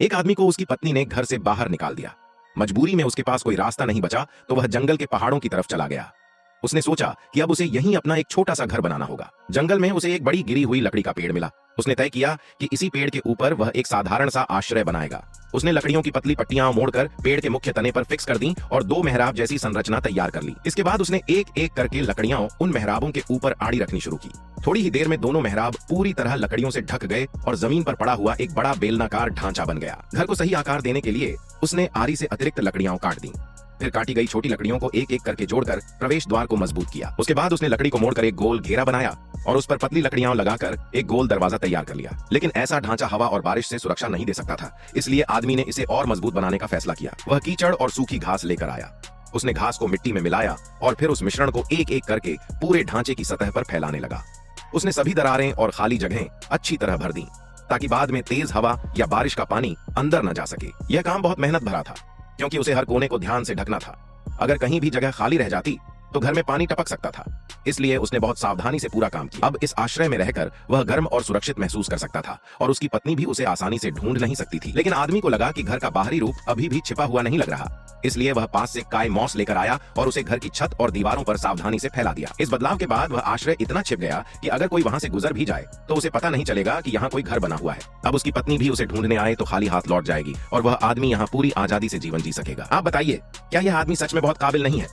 एक आदमी को उसकी पत्नी ने घर से बाहर निकाल दिया। मजबूरी में उसके पास कोई रास्ता नहीं बचा तो वह जंगल के पहाड़ों की तरफ चला गया। उसने सोचा कि अब उसे यहीं अपना एक छोटा सा घर बनाना होगा। जंगल में उसे एक बड़ी गिरी हुई लकड़ी का पेड़ मिला। उसने तय किया कि इसी पेड़ के ऊपर वह एक साधारण सा आश्रय बनाएगा। उसने लकड़ियों की पतली पट्टियां मोड़कर पेड़ के मुख्य तने पर फिक्स कर दी और 2 मेहराब जैसी संरचना तैयार कर ली। इसके बाद उसने एक एक करके लकड़ियां उन मेहराबों के ऊपर आड़ी रखनी शुरू की। थोड़ी ही देर में दोनों मेहराब पूरी तरह लकड़ियों से ढक गए और जमीन पर पड़ा हुआ एक बड़ा बेलनाकार ढांचा बन गया। घर को सही आकार देने के लिए उसने आरी से अतिरिक्त लकड़ियां काट दी। फिर काटी गई छोटी लकड़ियों को एक एक करके जोड़कर प्रवेश द्वार को मजबूत किया। उसके बाद उसने लकड़ी को मोड़कर एक गोल घेरा बनाया और उस पर पतली लकड़ियां लगाकर एक गोल दरवाजा तैयार कर लिया। लेकिन ऐसा ढांचा हवा और बारिश से सुरक्षा नहीं दे सकता था, इसलिए आदमी ने इसे और मजबूत बनाने का फैसला किया। वह कीचड़ और सूखी घास लेकर आया। उसने घास को मिट्टी में मिलाया और फिर उस मिश्रण को एक एक करके पूरे ढांचे की सतह पर फैलाने लगा। उसने सभी दरारें और खाली जगहें अच्छी तरह भर दी ताकि बाद में तेज हवा या बारिश का पानी अंदर न जा सके। यह काम बहुत मेहनत भरा था क्योंकि उसे हर कोने को ध्यान से ढकना था। अगर कहीं भी जगह खाली रह जाती तो घर में पानी टपक सकता था, इसलिए उसने बहुत सावधानी से पूरा काम किया। अब इस आश्रय में रहकर वह गर्म और सुरक्षित महसूस कर सकता था और उसकी पत्नी भी उसे आसानी से ढूंढ नहीं सकती थी। लेकिन आदमी को लगा कि घर का बाहरी रूप अभी भी छिपा हुआ नहीं लग रहा, इसलिए वह पास से काय मॉस लेकर आया और उसे घर की छत और दीवारों पर सावधानी से फैला दिया। इस बदलाव के बाद वह आश्रय इतना छिप गया कि अगर कोई वहां से गुजर भी जाए तो उसे पता नहीं चलेगा कि यहाँ कोई घर बना हुआ है। अब उसकी पत्नी भी उसे ढूंढने आए तो खाली हाथ लौट जाएगी और वह आदमी यहाँ पूरी आजादी से जीवन जी सकेगा। आप बताइए, क्या यह आदमी सच में बहुत काबिल नहीं है?